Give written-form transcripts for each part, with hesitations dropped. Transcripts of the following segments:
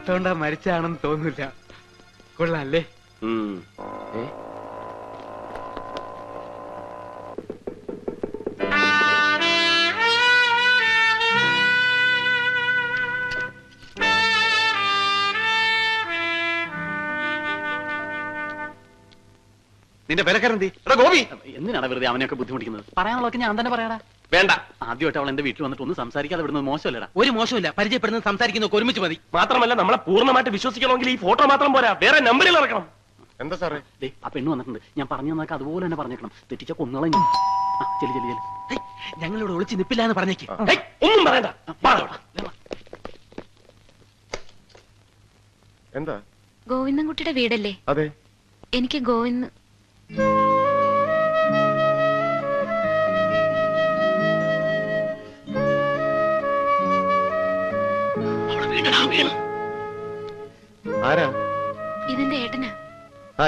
ഓർത്തോണ്ടാ മരിച്ചാണെന്ന് തോന്നില്ല. കൊള്ളാല്ലേ? നിന്റെ വിലക്കാരെന്തി? ഗോപി, എന്തിനാണ് വെറുതെ അവനെയൊക്കെ ബുദ്ധിമുട്ടിക്കുന്നത്? പറയാനുള്ളതൊക്കെ ഞാൻ തന്നെ പറയാടാ. വേണ്ട. ആദ്യമായിട്ട് അവൾ എന്റെ വീട്ടിൽ വന്നിട്ട് ഒന്ന് സംസാരിക്കാതെ വിടുന്നത് മോശമല്ലടാ. ഒരു മോശമില്ല, പരിചയപ്പെടുന്നത് സംസാരിക്കുന്നതൊക്കെ ഒരുമിച്ച് മതി. മാത്രമല്ല നമ്മളെ പൂർണ്ണമായിട്ട് വിശ്വസിക്കണമെങ്കിൽ ഈ ഫോട്ടോ മാത്രം പോരാ, വേറെ നമ്പറിൽ ഇറക്കണം. എന്താ സാറേ? ആ പെണ്ണ് വന്നിട്ടുണ്ട്. ഞാൻ പറഞ്ഞു തന്നൊക്കെ അതുപോലെ തന്നെ പറഞ്ഞേക്കണം. തെറ്റിച്ച കൊന്നുകളെ. ചെല്ലി ചെല്ലി ചെല്ലി. ഞങ്ങളിവിടെ ഒളിച്ച് നിപ്പില്ല എന്ന് പറഞ്ഞേക്ക്. ഒന്നും പറയണ്ട. എന്താ? ഗോവിന്ദൻകുട്ടിയുടെ വീടല്ലേ? അതെ. എനിക്ക് ഗോവിന്ദ് ആരാ? ഇതിന്റെ ഏട്ടനാ.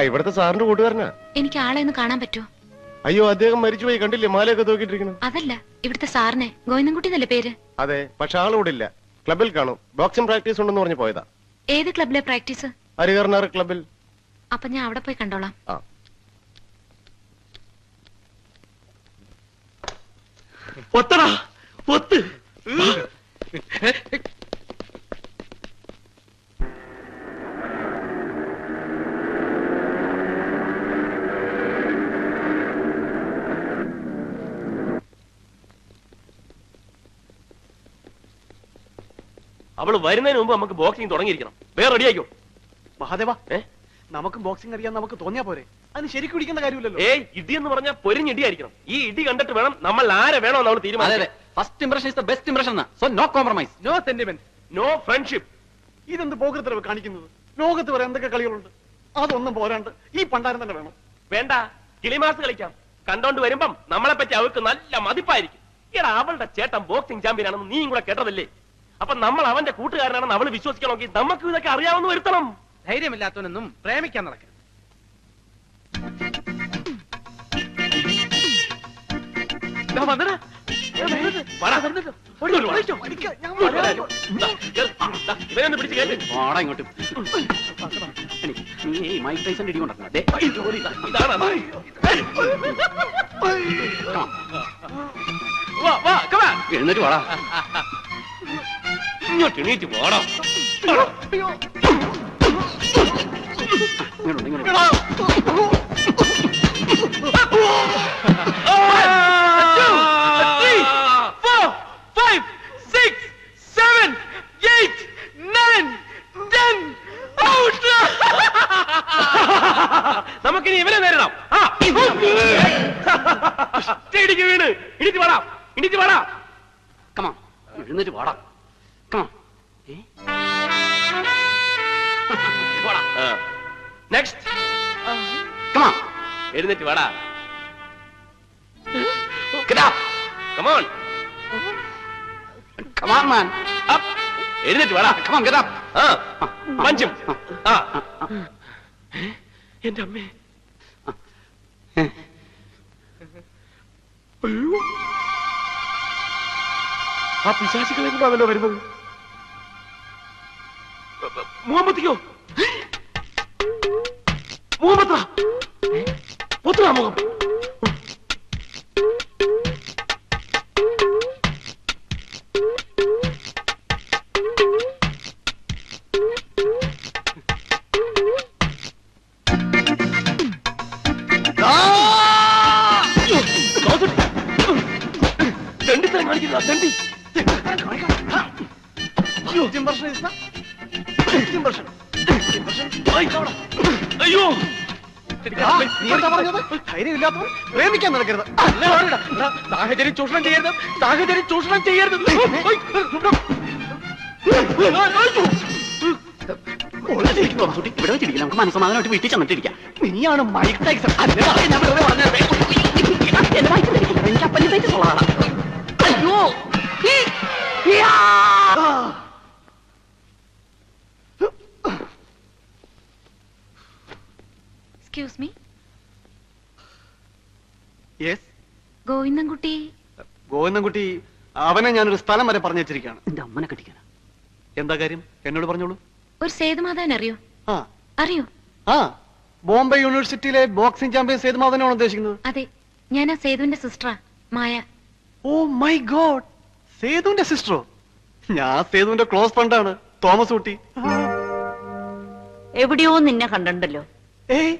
ഇവിടുത്തെ സാറിന്റെ കൂട്ടുകാരനാ. എനിക്ക് ആളെ ഒന്ന് കാണാൻ പറ്റുമോ? അയ്യോ, അദ്ദേഹം മരിച്ചുപോയി. കണ്ടില്ലേ മാലയൊക്കെ തൂക്കിട്ടിരിക്കുന്നു? അതല്ല, ഇവിടുത്തെ സാറിനെ. ഗോവിന്ദൻകുട്ടി എന്നല്ലേ പേര്? അതെ, പക്ഷെ ആളിവിടെ ഇല്ല. ക്ലബിൽ കാണും. ബോക്സിംഗ് പ്രാക്ടീസ് ഉണ്ടെന്ന് പറഞ്ഞു പോയതാ. ഏത് ക്ലബിലെ പ്രാക്ടീസ്? ഹരികർണാർ ക്ലബിൽ. അപ്പൊ ഞാൻ അവിടെ പോയി കണ്ടോളാം. ഒത്തടാ, ഒത്ത്. അവള് വരുന്നതിന് മുമ്പ് നമുക്ക് ബോക്സിംഗ് തുടങ്ങിയിരിക്കണം. വേറെ റെഡിയാക്കോ മഹാദേവ? നമുക്ക് ബോക്സിംഗ് അറിയാൻ നമുക്ക് തോന്നിയാ പോരെ? അതിന് ശരിക്കും ഇടിക്കേണ്ട കാര്യമില്ലല്ലോ. ഇടി എന്ന് പറഞ്ഞാൽ പൊരിഞ്ഞിടിയായിരിക്കണം. ഈ ഇടി കണ്ടിട്ട് വേണം നമ്മൾ ആരെ വേണോ നമ്മൾ തീരുമാനിക്കാൻ. First impression is the best impression. So no compromise, no sentiment, no friendship. ഇതെന്ത് പോകൃത്തരവ് കാണിക്കുന്നത്? ലോകത്ത് വരെ എന്തൊക്കെ കളികളുണ്ട്. അതൊന്നും പോരാണ്ട് ഈ പണ്ടാരം തന്നെ വേണം. വേണ്ട, കിളിമാസ് കളിക്കാം. കണ്ടോണ്ട് വരുമ്പം നമ്മളെ പറ്റി അവർക്ക് നല്ല മതിപ്പായിരിക്കും. എടാ, അവളുടെ ചേട്ടൻ ബോക്സിംഗ് ചാമ്പ്യൻ ആണെന്ന് നീയും കൂടെ കേട്ടതല്ലേ? അപ്പൊ നമ്മൾ അവന്റെ കൂട്ടുകാരനാണെന്ന് അവള് വിശ്വസിക്കണമെങ്കിൽ നമുക്ക് ഇതൊക്കെ അറിയാവുന്ന വരുത്തണം. ധൈര്യമില്ലാത്തവനൊന്നും പ്രേമിക്കാൻ നടക്കണം. ഇവനൊന്ന് പിടിച്ച് കേട്ട് ഇങ്ങോട്ട്. നീ മൈക്ക് ടൈസൺ ഇടി കൊണ്ടിരുന്നു. എഴുന്നേറ്റ് വാടാ. ഇങ്ങോട്ട് എണീറ്റ് പോടാ. നമുക്കിനി ഇവരെ നേരിടാം. വീണ് ഇടിച്ച് പാടാ, ഇടിച്ച് പാടാ. കമാ, എഴുന്നേറ്റ് വാടാ. കമാ. നെക്സ്റ്റ്. കമാ, എഴുന്നേറ്റ് വാടാ. Get up. Come on. Come on, man. Up. എഴുന്നേറ്റ് വാടാ. Come on, get up. പഞ്ചും. എന്റെ അമ്മേ. അയ്യോ, ആ പിശാചികളെ കൊണ്ടാണല്ലോ വരുന്നത്. മുഹമ്മദിക്കോ? മുഹമ്മദ് ഒത്തുവാ മുഖം. ദണ്ഡിത്തരം കാണിക്കുന്ന ദണ്ഡി. അയ്യോ, ധൈര്യമില്ലാത്തവർ പ്രേമിക്കാൻ നടക്കരുത്. സാഹചര്യം ചൂഷണം ചെയ്യരുത്, സാഹചര്യം ചൂഷണം ചെയ്യരുത്. ഇവിടെ വെച്ചിരിക്കില്ല, നമുക്ക് മനസ്സമാധാനമായിട്ട് വീട്ടിൽ ചെന്നിട്ടിരിക്കാം. നീയാണ് മൈക്ക് ടൈസൺ. ഞാൻ വെറുതെ പറഞ്ഞത്. എനിക്ക് അപ്പൻ്റെ ഉള്ളതാണ്. അയ്യോ, excuse me. Yes. Govindankutty. Govindankutty, അവനെ ഞാനൊരു സ്ഥലം വരെ പറഞ്ഞു വെച്ചിരിക്കുകയാണ്. എന്റെ അമ്മനെ കെട്ടിക്കാനാ. എന്താ കാര്യം? എന്നോട് പറഞ്ഞോളൂ. ഒരു സേതുമാധവൻ അറിയോ? ആ അറിയോ? ആ ബോംബെ യൂണിവേഴ്സിറ്റിയിലെ ബോക്സിംഗ് ചാമ്പ്യൻ സേതുമാധവനാണ് ഉദ്ദേശിക്കുന്നത്. അതെ, ഞാൻ ആ സേതുവിന്റെ സിസ്റ്ററാ, മായ. Oh my God, സേതുവിന്റെ സിസ്റ്ററോ? ഞാൻ സേതുവിന്റെ ക്ലോസ് ഫ്രണ്ടാണ്, തോമസ് ഊട്ടി. എവിടെയോ നിന്നെ കണ്ടല്ലോ. ഏയ്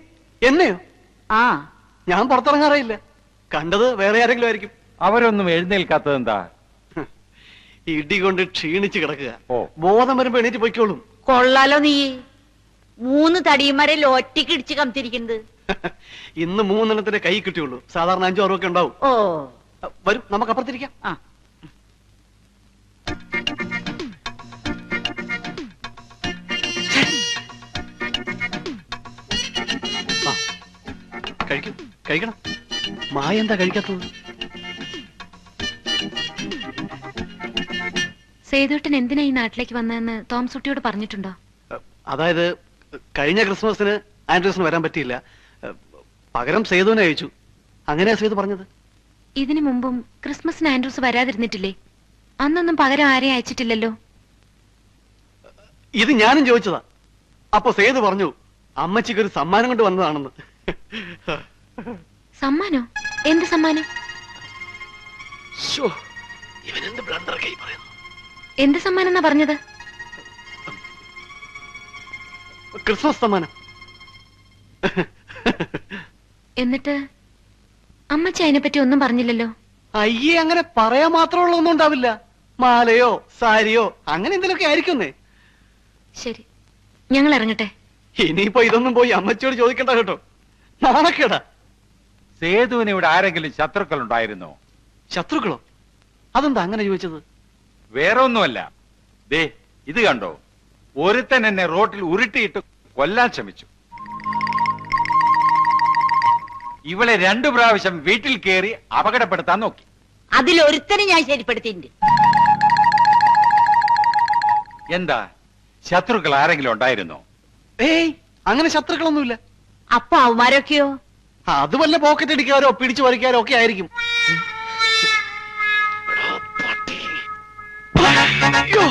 എന്നെയോ? ആ, ഞാൻ പുറത്തിറങ്ങാറില്ല. കണ്ടത് വേറെ ആരെങ്കിലും ആയിരിക്കും. അവരൊന്നും എഴുന്നേൽക്കാത്തത് എന്താ? ഇടി കൊണ്ട് ക്ഷീണിച്ച് കിടക്കുക. ഓ. ബോധം വരുമ്പോ എണീറ്റ് പൊയ്ക്കോളും. കൊള്ളാലോ നീ. 3 തടിയന്മാരെ ഒറ്റയ്ക്ക് ഇടിച്ച് കംതിരിക്കുന്നത്. ഇന്ന് 3 കൈ കിട്ടിയുള്ളൂ. സാധാരണ 5 6 ഒക്കെ ഉണ്ടാവും. ഓ, വരും, നമുക്ക് അപ്പുറത്തിരിക്കാം. ആ, കഴിക്കണം. മായ എന്താ കഴിക്കാത്തത്? സേതുട്ടൻ എന്തിനാ ഈ നാട്ടിലേക്ക് വന്നതെന്ന് തോമസ് കുട്ടിയോട് പറഞ്ഞിട്ടുണ്ടോ? അതായത് കഴിഞ്ഞ ക്രിസ്മസിന് ആൻഡ്രൂസിന് വരാൻ പറ്റിയില്ല. പകരം സേതുവിനെ അയച്ചു. അങ്ങനെയാ സേതു പറഞ്ഞത്. ഇതിനു മുമ്പും ക്രിസ്മസിന് ആൻഡ്രൂസ് വരാതിരുന്നിട്ടില്ലേ? അന്നൊന്നും പകരം ആരെയും അയച്ചിട്ടില്ലല്ലോ. ഇത് ഞാനും ചോദിച്ചതാ. അപ്പൊ സേതു പറഞ്ഞു അമ്മച്ചിക്ക് ഒരു സമ്മാനം കൊണ്ട് വന്നതാണെന്ന്. സമ്മാനോ? എന്ത് സമ്മാനം? ഇവനെന്ത് ബ്ലണ്ടർ കൈ പറയുന്നു. എന്ത് സമ്മാനം എന്നാ പറഞ്ഞത്? ക്രിസ്മസ് സമ്മാനം. എന്നിട്ട് അമ്മച്ചി അതിനെപ്പറ്റി ഒന്നും പറഞ്ഞില്ലല്ലോ. അയ്യേ, അങ്ങനെ പറയാൻ മാത്രമുള്ള ഒന്നും ഉണ്ടാവില്ല. മാലയോ സാരിയോ അങ്ങനെ എന്തെങ്കിലുമൊക്കെ ആയിരിക്കുന്നേ. ശരി, ഞങ്ങൾ ഇറങ്ങട്ടെ. ഇനിയിപ്പോ ഇതൊന്നും പോയി അമ്മച്ചിയോട് ചോദിക്കണ്ട കേട്ടോ, നാണക്കേടാ. സേതുവിന് ഇവിടെ ആരെങ്കിലും ശത്രുക്കൾ ഉണ്ടായിരുന്നോ? ശത്രുക്കളോ? അതെന്താ അങ്ങനെ ചോദിച്ചത്? വേറെ ഒന്നുമല്ല. ദേ ഇത് കണ്ടോ, ഒരുത്തൻ എന്നെ റോട്ടിൽ ഉരുട്ടിയിട്ട് കൊല്ലാൻ ശ്രമിച്ചു. ഇവളെ 2 പ്രാവശ്യം വീട്ടിൽ കയറി അപകടപ്പെടുത്താൻ നോക്കി. അതിലൊരുത്തനെ ഞാൻ ശരിപ്പെടുത്തിയിട്ടുണ്ട്. എന്താ, ശത്രുക്കൾ ആരെങ്കിലും ഉണ്ടായിരുന്നോ? ഏയ്, അങ്ങനെ ശത്രുക്കളൊന്നുമില്ല. അപ്പൊ അവന്മാരൊക്കെയോ? അത് വല്ല പോക്കറ്റ് അടിക്കാരോ പിടിച്ചു പറിക്കാരോ ഒക്കെ ആയിരിക്കും. അയ്യോ.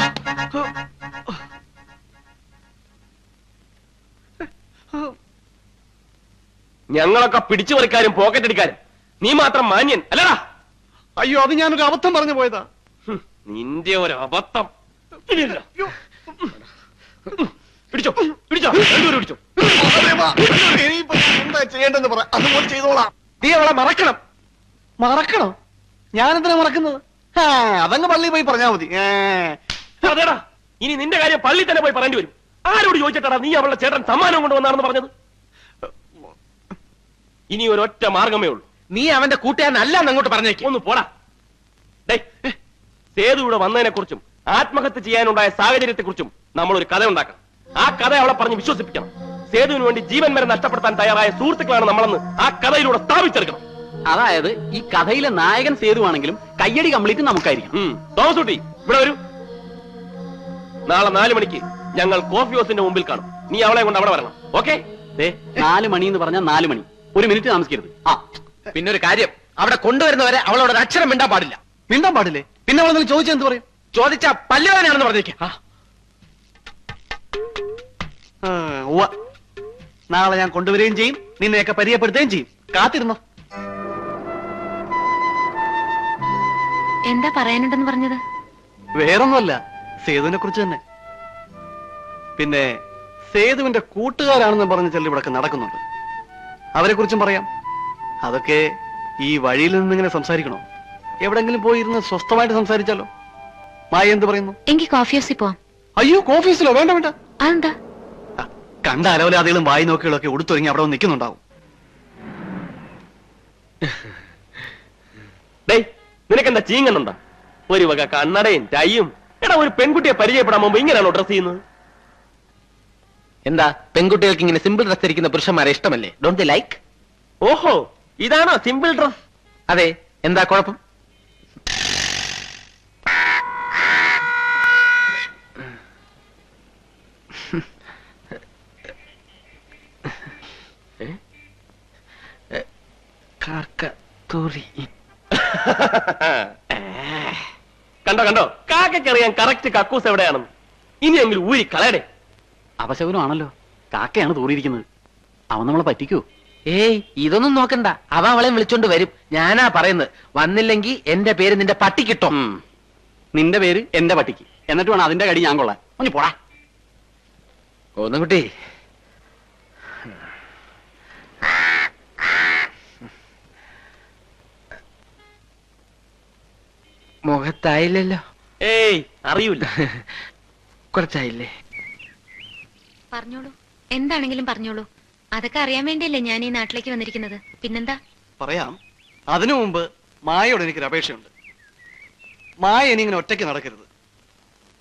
ഞങ്ങളൊക്കെ പിടിച്ചു പറിക്കാരും പോക്കറ്റ് അടിക്കാരും, നീ മാത്രം മാന്യൻ അല്ലടാ. അയ്യോ, അത് ഞാനൊരു അബദ്ധം പറഞ്ഞു പോയതാ. നിന്റെ ഒരു അബദ്ധം. അയ്യോ. പിടിച്ചോ പിടിച്ചോ, രണ്ടുപേരും പിടിച്ചോ. ഇനിയിപ്പോ എന്താ ചെയ്യേണ്ടെന്ന് പറ, അതുപോലെ ചെയ്തോളാം. നീ അവളെ മറക്കണം. മറക്കണോ? ഞാനെന്തിനാ മറക്കുന്നത്? അതങ്ങ് പള്ളി പോയി പറഞ്ഞാ മതി. അതേടാ, ഇനി നിന്റെ കാര്യം പള്ളി തന്നെ പോയി പറയേണ്ടി വരും. ആരോട് ചോദിച്ചിട്ടാ നീ അവളുടെ ചേട്ടൻ സമ്മാനം കൊണ്ടുവന്നാണെന്ന് പറഞ്ഞത്? ഇനി ഒരൊറ്റ മാർഗമേ ഉള്ളൂ. നീ അവന്റെ കൂട്ടുകാരനല്ല അങ്ങോട്ട് പറഞ്ഞേക്ക്. ഒന്ന് പോടാ. സേതു ഇവിടെ വന്നതിനെ കുറിച്ചും ആത്മഹത്യ ചെയ്യാനുണ്ടായ സാഹചര്യത്തെ കുറിച്ചും നമ്മൾ ഒരു കഥ ഉണ്ടാക്കണം. ആ കഥ അവളെ പറഞ്ഞ് വിശ്വസിപ്പിക്കണം. സേതുവിന് വേണ്ടി ജീവൻ വരെ നഷ്ടപ്പെടുത്താൻ തയ്യാറായ സുഹൃത്തുക്കളാണ് നമ്മളെന്ന് ആ കഥയിലൂടെ സ്ഥാപിച്ചെടുക്കണം. അതായത് ഈ കഥയിലെ നായകൻ സേതുവാണെങ്കിലും കയ്യടി കംപ്ലീറ്റ് നമുക്കായിരിക്കും. തോമസ് കുട്ടി, ഇവിടെ വരൂ. നാളെ 4 മണിക്ക് ഞങ്ങൾ കോഫി ഹൗസിന്റെ മുമ്പിൽ കാണും. നീ അവളെ കൊണ്ട് അവിടെ വരണം. ഓക്കെ? 4 മണി എന്ന് പറഞ്ഞാൽ 4 മണി. 1 മിനിറ്റ് താമസിക്കരുത്. പിന്നെ ഒരു കാര്യം, അവിടെ കൊണ്ടുവരുന്നവരെ അവളോട് ഒരു അക്ഷരം മിണ്ടാൻ പാടില്ല. മിണ്ടാൻ പാടില്ലേ? പിന്നെ അവളെന്തെങ്കിലും ചോദിച്ചാൽ എന്ത് പറയും? ചോദിച്ച പല്ലുവാനാണെന്ന് പറഞ്ഞേക്ക്. നാളെ ഞാൻ കൊണ്ടുവരികയും ചെയ്യും, നിന്നെയൊക്കെ പരിചയപ്പെടുത്തുകയും ചെയ്യും. കാത്തിരുന്നോ. എന്താ പറയാനുണ്ടെന്ന് പറഞ്ഞത്? വേറൊന്നുമല്ല, സേതുവിനെ കുറിച്ച് തന്നെ. പിന്നെ സേതുവിന്റെ കൂട്ടുകാരാണെന്ന് പറഞ്ഞ ചെല്ലി ഇവിടെ നടക്കുന്നുണ്ട്. അവരെ കുറിച്ചും പറയാം. അതൊക്കെ ഈ വഴിയിൽ നിന്നിങ്ങനെ സംസാരിക്കണോ? എവിടെങ്കിലും പോയിരുന്ന് സ്വസ്ഥമായിട്ട് സംസാരിച്ചാലോ? മായ എന്ത് പറയുന്നു? എങ്കിൽ കോഫി ഹൗസിൽ പോവാം. അയ്യോ, കോഫീസിലോ? വേണ്ട വേണ്ട. അതെന്താ? കണ്ട അലവലാദികളും വായി നോക്കികളൊക്കെ ഉടുത്തൊരുങ്ങി അവിടെ നിൽക്കുന്നുണ്ടാവും. നിനക്കെന്താ ചീങ്ങന്നുണ്ടാ? ഒരു വക കണ്ണടയും ടൈയും. എടാ, ഒരു പെൺകുട്ടിയെ പരിചയപ്പെടാൻ മുമ്പ് ഇങ്ങനെയാണോ ഡ്രസ് ചെയ്യുന്നത്? എന്താ, പെൺകുട്ടികൾക്ക് ഇങ്ങനെ സിമ്പിൾ ഡ്രസ് ധരിക്കുന്ന പുരുഷന്മാരെ ഇഷ്ടമല്ലേ? Don't they like? ഓഹോ, ഇതാണോ സിമ്പിൾ ഡ്രസ്? അതെ, എന്താ കുഴപ്പം? കണ്ടോ കണ്ടോ, കാക്കറിയാൻ കറക്റ്റ് കക്കൂസ് എവിടെയാണെന്ന്. ഇനിയെങ്കിലും ഊരി കളയടേ. അപശകുനമാണല്ലോ. കാക്കയാണ് തൂറിയിരിക്കുന്നത്. അവൻ നമ്മളെ പറ്റിക്കൂ? ഏയ് ഇതൊന്നും നോക്കണ്ട, അവ അവളെ വിളിച്ചോണ്ട് വരും. ഞാനാ പറയുന്നത്, വന്നില്ലെങ്കിൽ എന്റെ പേര് നിന്റെ പട്ടി കിട്ടും. നിന്റെ പേര് എന്റെ പട്ടിക്ക്, എന്നിട്ട് വേണം അതിന്റെ കടി ഞാൻ കൊള്ളാൻ. ഒന്ന് പോടാ. ഒന്നും കുട്ടി, മുഖത്തായില്ലല്ലോ. ഏയ് അറിയൂല. കുറച്ചായില്ലേ? പറഞ്ഞോളൂ, എന്താണെങ്കിലും പറഞ്ഞോളൂ. അതൊക്കെ അറിയാൻ വേണ്ടിയല്ലേ ഞാൻ ഈ നാട്ടിലേക്ക് വന്നിരിക്കുന്നത്. പിന്നെന്താ? പറയാം. അതിനു മുമ്പ് മായയോട് എനിക്കൊരു അപേക്ഷയുണ്ട്. മായ ഇനി ഇങ്ങനെ ഒറ്റയ്ക്ക് നടക്കരുത്.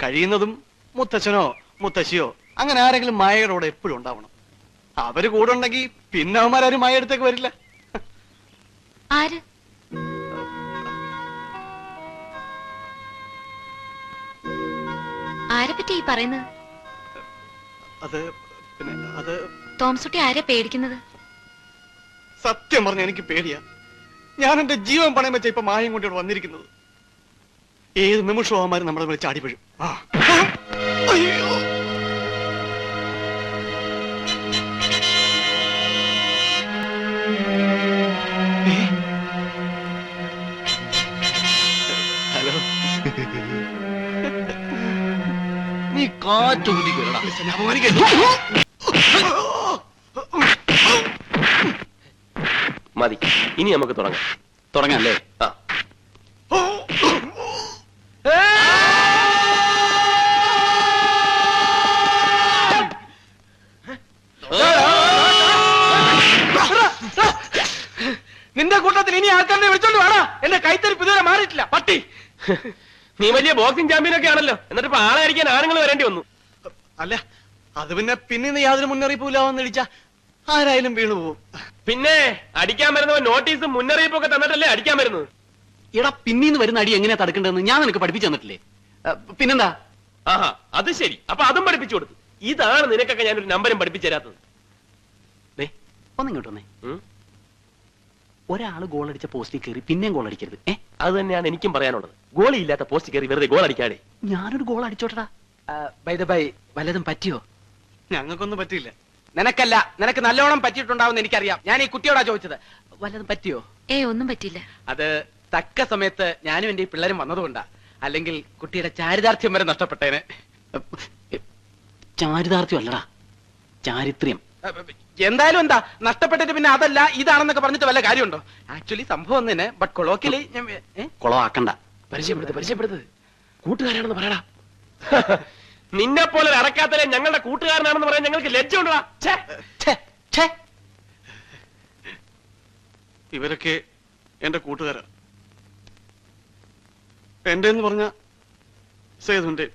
കഴിയുന്നതും മുത്തച്ഛനോ മുത്തശ്ശിയോ അങ്ങനെ ആരെങ്കിലും മായയുടെ കൂടെ എപ്പോഴും ഉണ്ടാവണം. അവര് കൂടെ ഉണ്ടെങ്കിൽ പിന്നെ അവന്മാരും മായ അടുത്തേക്ക് വരില്ല. ആര്? ആരെ പറ്റി ഈ പറയുന്നത്? അത് പിന്നെ അത് തോംസുട്ടി ആരെ പേടിക്കുന്നത്? സത്യം പറഞ്ഞ എനിക്ക് പേടിയാ. ഞാൻ എന്റെ ജീവൻ പണയം വെച്ച ഇപ്പൊ മായം കൊണ്ടിവിടെ വന്നിരിക്കുന്നത്. ഏത് നിമിഷവും അവന്മാരും നമ്മളെ വിളിച്ച് അടിപൊഴും. അയ്യോ, ഹലോ. നീ കാറ്റ് കുതിക്കടാ. മതി, ഇനി നമുക്ക് തുടങ്ങാം. തുടങ്ങാല്ലേ? ആ. നിന്റെ കൂട്ടത്തിൽ ഇനി ആൾക്കാരെ വിളിച്ചോണ്ട് വേണ. എന്റെ കൈത്തരിപ്പ് ഇതുവരെ മാറിയിട്ടില്ല പട്ടി. നീ വലിയ ബോക്സിംഗ് ചാമ്പ്യൻ ഒക്കെ ആണല്ലോ, എന്നിട്ട് ഇപ്പൊ ആളെ അടിക്കാൻ ആണുങ്ങൾ വരേണ്ടി വന്നു. അല്ല, അത് പിന്നെ യാതൊരു മുന്നറിയിപ്പും ഇല്ലാന്ന് ഇടിച്ച ആരായാലും വീണു പോവും. പിന്നെ അടിക്കാൻ വരുന്നവൻ നോട്ടീസും മുന്നറിയിപ്പൊക്കെ തന്നിട്ടല്ലേ അടിക്കാൻ വരുന്നത്. എടാ, പിന്നീന്ന് വരുന്ന അടി എങ്ങനെയാ തടുക്കേണ്ടതെന്ന് ഞാൻ നിനക്ക് പഠിപ്പിച്ചു തന്നിട്ടില്ലേ? പിന്നെന്താ? ആഹാ, അത് ശരി. അപ്പൊ അതും പഠിപ്പിച്ചു കൊടുത്തു. ഇതാണ് നിനക്കൊക്കെ ഞാനൊരു നമ്പരും പഠിപ്പിച്ചു തരാത്തത്. ഒന്നിങ്ങോട്ട് വന്നേ. ഒരാള് ഗോൾ അടിച്ച പോസ്റ്റിൽ കയറി പിന്നെയും ഗോൾ അടിക്കരുത്. അത് തന്നെയാണ് എനിക്കും പറയാനുള്ളത്. ഗോളി ഇല്ലാത്ത പോസ്റ്റ് കയറി വെറുതെ ഗോൾ അടിക്കാതെ. ഞാനൊരു ഗോൾ അടിച്ചോട്ടടാ. വല്ലതും പറ്റിയോ? ഞങ്ങൾക്കൊന്നും പറ്റിയില്ല. നിനക്കല്ല, നിനക്ക് നല്ലോണം പറ്റിയിട്ടുണ്ടാവും എനിക്കറിയാം. ഞാൻ ഈ കുട്ടിയോടാ ചോദിച്ചത്. വല്ലതും പറ്റിയോ? ഒന്നും പറ്റിയില്ല. അത് തക്ക സമയത്ത് ഞാനും എന്റെ ഈ പിള്ളേരും വന്നതുകൊണ്ടാ. അല്ലെങ്കിൽ കുട്ടിയുടെ ചാരിതാർത്ഥ്യം വരെ നഷ്ടപ്പെട്ടേനെ. ചാരിതാർത്ഥ്യം അല്ലടാ, ചാരിത്രം. എന്തായാലും എന്താ നഷ്ടപ്പെട്ടിട്ട് പിന്നെ അതല്ല ഇതാണെന്നൊക്കെ പറഞ്ഞിട്ട് വല്ല കാര്യമുണ്ടോ? ആക്ച്വലി സംഭവം തന്നെ. But colloquially കുളമാക്കണ്ട. പരിചയപ്പെടുത്ത്. കൂട്ടുകാരാണെന്ന് പറയടാ. നിന്നെ പോലെ അടക്കാത്തല്ലേ ഞങ്ങളുടെ കൂട്ടുകാരനാണെന്ന് പറയാൻ ഞങ്ങൾക്ക് ലജ്ജ ഉണ്ടോ? ഇവരൊക്കെ എന്റെ കൂട്ടുകാരാ. എന്റെ എന്ന് പറഞ്ഞ സേതുവിന്റെ